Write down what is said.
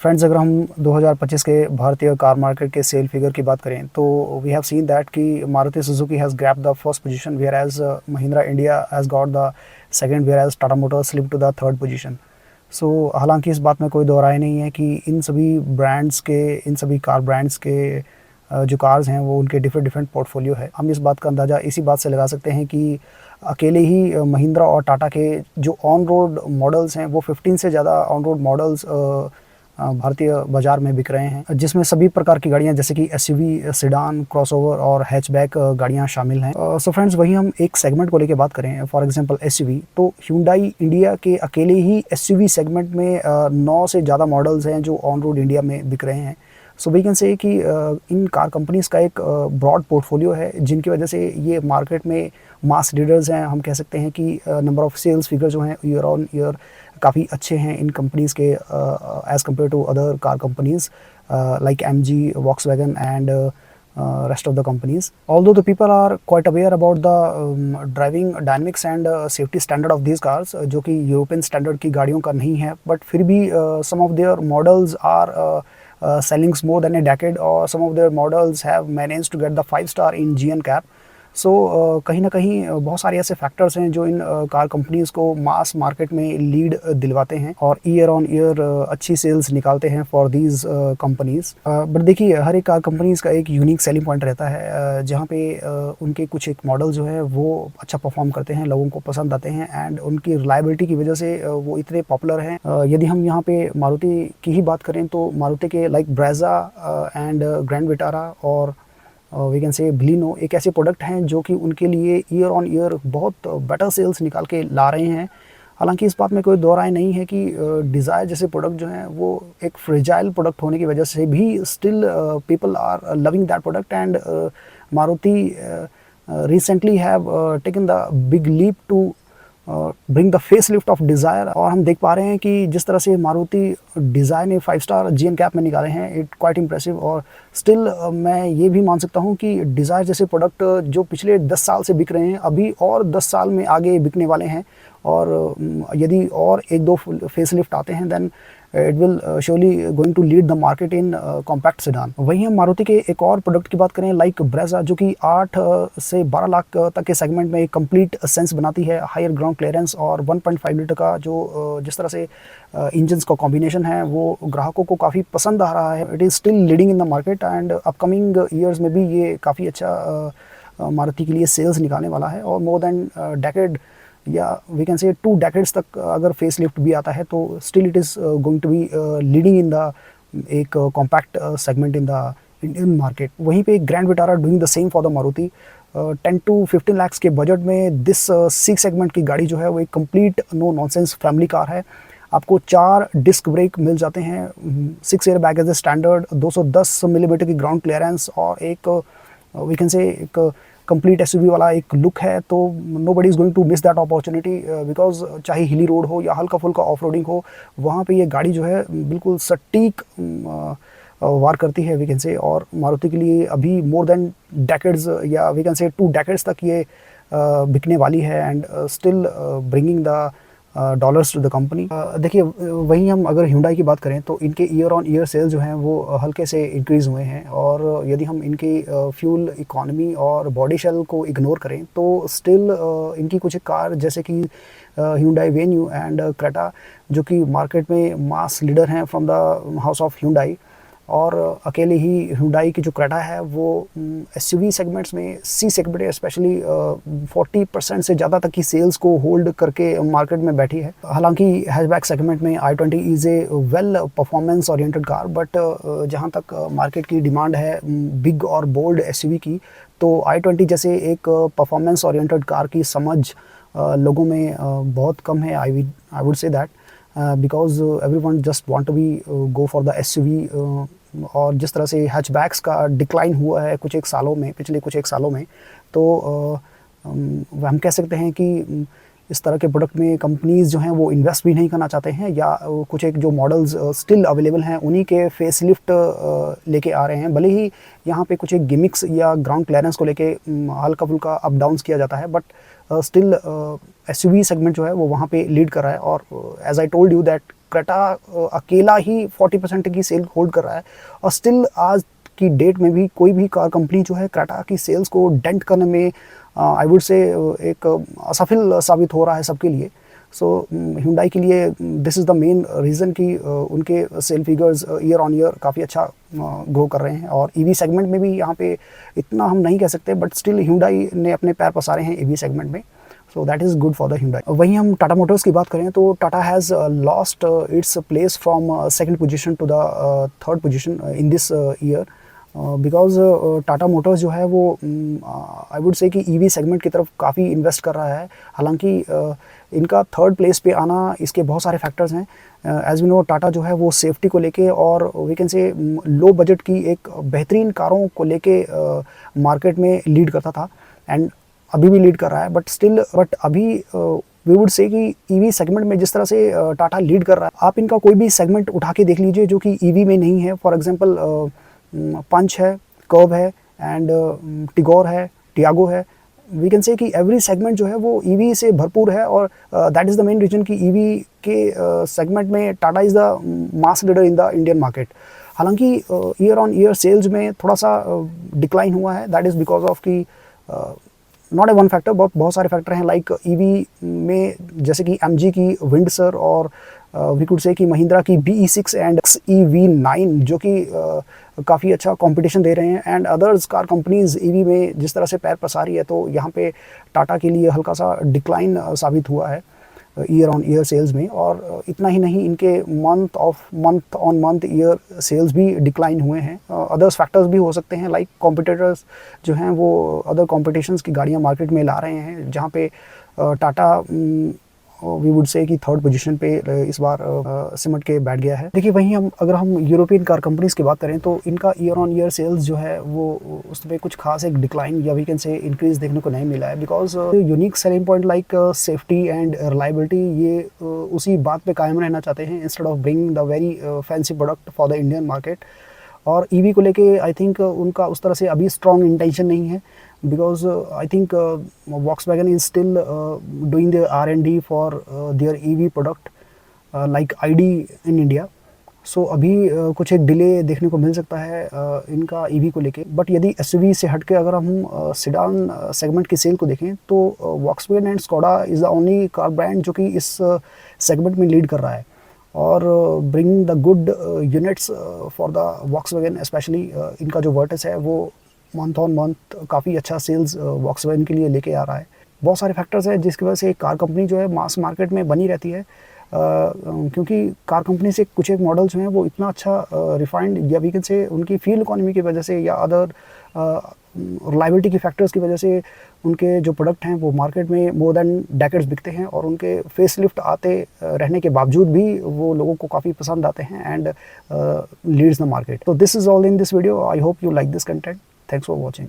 Friends, अगर हम 2025 के भारतीय कार मार्केट के सेल फिगर की बात करें तो वी हैव सीन दैट कि Maruti Suzuki has grabbed the first position, whereas Mahindra India has got the second, whereas Tata motors slip to the third position. So हालांकि इस बात में कोई दो राय नहीं है कि इन सभी कार ब्रांड्स के जो कार्स हैं वो उनके डिफरेंट डिफरेंट पोर्टफोलियो है। हम इस बात का अंदाज़ा इसी बात से लगा सकते हैं कि अकेले ही महिंद्रा और टाटा के जो ऑन रोड मॉडल्स हैं वो 15 से ज़्यादा ऑन रोड मॉडल्स भारतीय बाज़ार में बिक रहे हैं, जिसमें सभी प्रकार की गाड़ियां जैसे कि एसयूवी, सेडान, क्रॉसओवर और हैचबैक गाड़ियां शामिल हैं। सो फ्रेंड्स, वहीं हम एक सेगमेंट को लेकर बात करें, फॉर एग्जांपल एसयूवी, तो Hyundai इंडिया के अकेले ही एसयूवी सेगमेंट में 9 से ज़्यादा मॉडल्स हैं जो ऑन रोड इंडिया में बिक रहे हैं। सो वी कैन से कि इन कार कंपनीज़ का एक ब्रॉड पोर्टफोलियो है, जिनकी वजह से ये मार्केट में मास लीडर्स हैं। हम कह सकते हैं कि नंबर ऑफ सेल्स फिगर जो हैं ईयर ऑन ईयर काफ़ी अच्छे हैं इन कंपनीज़ के as compared to other car companies like MG, Volkswagen and rest of the companies. Although the people are quite aware about the driving dynamics and safety standard of these cars, जो कि European standard की गाड़ियों का नहीं है, but फिर भी some of their models are selling more than a decade, or some of their models have managed to get the 5-star in GNCAP. सो कहीं ना कहीं बहुत सारे ऐसे फैक्टर्स हैं जो इन कार कंपनीज़ को मास मार्केट में लीड दिलवाते हैं और ईयर ऑन ईयर अच्छी सेल्स निकालते हैं फॉर दीज कंपनीज़। बट देखिए, हर एक कार कंपनीज़ का एक यूनिक सेलिंग पॉइंट रहता है, जहाँ पे उनके कुछ एक मॉडल जो है वो अच्छा परफॉर्म करते हैं, लोगों को पसंद आते हैं एंड उनकी रिलायबिलिटी की वजह से वो इतने पॉपुलर हैं। यदि हम यहाँ पे मारुति की ही बात करें तो मारुति के like Brezza and grand Vitara और वी कैन से बलिनो एक ऐसे प्रोडक्ट हैं जो कि उनके लिए ईयर ऑन ईयर बहुत बेटर सेल्स निकाल के ला रहे हैं। हालांकि इस बात में कोई दो राय नहीं है कि डिज़ायर जैसे प्रोडक्ट जो हैं वो एक फ्रेजाइल प्रोडक्ट होने की वजह से भी still people are loving that product and Maruti recently have taken the big leap to bring the facelift of Dzire. और हम देख पा रहे हैं कि जिस तरह से मारुति डिज़ायर ने 5-स्टार GNCAP में निकाले हैं, इट क्वाइट इम्प्रेसिव। और स्टिल मैं ये भी मान सकता हूँ कि डिज़ायर जैसे प्रोडक्ट जो पिछले 10 साल से बिक रहे हैं, अभी और 10 साल में आगे बिकने वाले हैं। और यदि और एक दो फेस लिफ्ट आते हैं then it will surely going to lead the market in compact sedan. वहीं हम मारुति के एक और प्रोडक्ट की बात करें लाइक ब्रेजा, जो कि 8 से 12 लाख तक के सेगमेंट में एक कंप्लीट सेंस बनाती है, हायर ग्राउंड क्लियरेंस और 1.5 लीटर का जो जिस तरह से इंजन्स का कॉम्बिनेशन है वो ग्राहकों को काफ़ी पसंद आ रहा है। It is still leading in the market and upcoming years में भी ये काफ़ी अच्छा मारुति के लिए सेल्स निकालने वाला है। और मोर देन डेकेड या वी कैन से 2 डेकेड्स तक अगर फेस लिफ्ट भी आता है तो still it is going to be leading in the एक compact segment in the Indian market. वहीं पे Grand Vitara doing the same for the Maruti. 10 to 15 lakh के बजट में दिस सी सेगमेंट की गाड़ी जो है वो एक complete no nonsense family car है। आपको 4 डिस्क ब्रेक मिल जाते हैं, 6 air bag as a standard, 210 millimetre की ग्राउंड क्लियरेंस और एक वी कैन से एक कंप्लीट एसयूवी वाला एक लुक है। तो nobody is going to miss that opportunity, because चाहे हिली रोड हो या हल्का फुल्का ऑफ रोडिंग हो, वहाँ पे ये गाड़ी जो है बिल्कुल सटीक वार करती है वी कैन से। और मारुति के लिए अभी मोर देन डेकेड्स या वी कैन से 2 डेकेड्स तक ये बिकने वाली है and still bringing the dollars to the company. देखिए, वहीं हम अगर Hyundai की बात करें तो इनके ईयर ऑन ईयर सेल्स जो हैं वो हल्के से इंक्रीज़ हुए हैं। और यदि हम इनकी फ्यूल इकोनॉमी और बॉडी शेल को इग्नोर करें तो स्टिल इनकी कुछ कार जैसे कि Hyundai Venue एंड क्रेटा, जो कि मार्केट में मास लीडर हैं from the house of Hyundai, और अकेले ही Hyundai की जो क्रेटा है वो एसयूवी सेगमेंट्स में सी सेगमेंट स्पेशली 40% से ज़्यादा तक की सेल्स को होल्ड करके मार्केट में बैठी है। हालांकि हैचबैक सेगमेंट में i20 is a well performance oriented car, but जहां तक मार्केट की डिमांड है बिग और बोल्ड एसयूवी की, तो i20 जैसे एक परफॉर्मेंस ओरिएंटेड कार की समझ लोगों में बहुत कम है। I would say that because everyone just want to be go for the SUV. और जिस तरह से हैचबैक्स का डिक्लाइन हुआ है पिछले कुछ एक सालों में, तो हम कह सकते हैं कि इस तरह के प्रोडक्ट में कंपनीज़ जो हैं वो इन्वेस्ट भी नहीं करना चाहते हैं, या कुछ एक जो मॉडल्स स्टिल अवेलेबल हैं उन्हीं के फेस लिफ्ट लेके आ रहे हैं। भले ही यहाँ पे कुछ एक गिमिक्स या ग्राउंड क्लियरेंस को लेके हल्का फुल्का अप डाउन्स किया जाता है, बट स्टिल एसयूवी सेगमेंट जो है वो वहाँ पे लीड कर रहा है। और as I told you that Creta अकेला ही 40% की सेल होल्ड कर रहा है, और स्टिल आज की डेट में भी कोई भी कार कंपनी जो है क्रेटा की सेल्स को डेंट करने में आई वुड से एक असफल साबित हो रहा है सबके लिए। सो Hyundai के लिए this is the main reason कि उनके sale figures year on year काफ़ी अच्छा ग्रो कर रहे हैं, और ईवी सेगमेंट में भी यहाँ पे इतना हम नहीं कह सकते, बट स्टिल Hyundai ने अपने पैर पसारे हैं ईवी सेगमेंट में, so that is good for the Hyundai। वहीं हम टाटा मोटर्स की बात करें तो Tata has lost its place from second position to the third position in this year, because Tata Motors जो है वो आई वुड से कि ईवी सेगमेंट की तरफ काफ़ी इन्वेस्ट कर रहा है। हालांकि इनका थर्ड प्लेस पे आना, इसके बहुत सारे फैक्टर्स हैं। एज वी नो टाटा जो है वो सेफ्टी को लेके और वी कैन से लो बजट की एक बेहतरीन कारों को लेके मार्केट में लीड करता था, एंड अभी भी लीड कर रहा है, बट अभी वी वुड से कि ईवी सेगमेंट में जिस तरह से टाटा लीड कर रहा है, आप इनका कोई भी सेगमेंट उठा के देख लीजिए जो कि ईवी में नहीं है। फॉर एग्जांपल पंच है, कर्व है, एंड टिगोर है, टियागो है। वी कैन से कि एवरी सेगमेंट जो है वो ईवी से भरपूर है, और that is the main reason कि ईवी के सेगमेंट में Tata is the mass leader in the Indian market. हालांकि ईयर ऑन ईयर सेल्स में थोड़ा सा डिक्लाइन हुआ है, दैट इज़ बिकॉज ऑफ कि नॉट ए वन फैक्टर, बहुत सारे फैक्टर हैं। लाइक ईवी में जैसे कि MG की विंडसर, और वी कुड से कि महिंद्रा की BE6 एंड EV9 जो कि काफ़ी अच्छा कंपटीशन दे रहे हैं, and others car companies EV में जिस तरह से पैर पसारी है, तो यहाँ पे टाटा के लिए हल्का सा डिक्लाइन साबित हुआ है ईयर ऑन ईयर सेल्स में। और इतना ही नहीं, इनके month on month year sales भी डिक्लाइन हुए हैं। अदर्स फैक्टर्स भी हो सकते हैं, लाइक कॉम्पिटिटर्स जो हैं वो अदर कॉम्पिटिशंस की गाड़ियाँ मार्केट में ला रहे हैं, जहाँ पे टाटा वी वुड से कि थर्ड पोजीशन पे इस बार सिमट के बैठ गया है। देखिए वहीं अगर हम यूरोपियन कार कंपनीज की बात करें तो इनका ईयर ऑन ईयर सेल्स जो है वो उसमें कुछ खास एक डिक्लाइन या वी कैन से इंक्रीज देखने को नहीं मिला है, because unique selling point like safety and reliability, ये उसी बात पे कायम रहना चाहते हैं instead of bringing the very fancy product for the Indian market. और ईवी को लेके आई थिंक उनका उस तरह से अभी स्ट्रॉन्ग इंटेंशन नहीं है, because I think Volkswagen is still doing their R&D for their EV product like ID in India. So अभी कुछ एक डिले देखने को मिल सकता है इनका EV को लेके। बट यदि SUV से हट के अगर हम सेडान सेगमेंट की सेल को देखें तो Volkswagen and Skoda is the only car brand जो कि इस सेगमेंट में लीड कर रहा है, और bring the good units for the Volkswagen specially. इनका जो वर्टिस है वो मंथ ऑन मंथ काफ़ी अच्छा सेल्स Volkswagen के लिए लेके आ रहा है। बहुत सारे फैक्टर्स हैं जिसकी वजह से कार कंपनी जो है मास मार्केट में बनी रहती है, क्योंकि कार कंपनी से कुछ एक मॉडल्स हैं वो इतना अच्छा रिफाइंड या वी कैन से उनकी फील्ड इकोनॉमी की वजह से या अदर रिलायबिलिटी की फैक्टर्स की वजह से उनके जो प्रोडक्ट हैं वो मार्केट में मोर देन डेकेड्स बिकते हैं, और उनके फेसलिफ्ट आते रहने के बावजूद भी वो लोगों को काफ़ी पसंद आते हैं एंड लीड्स द मार्केट। तो this is all in this video. I hope you like this content. Thanks for watching.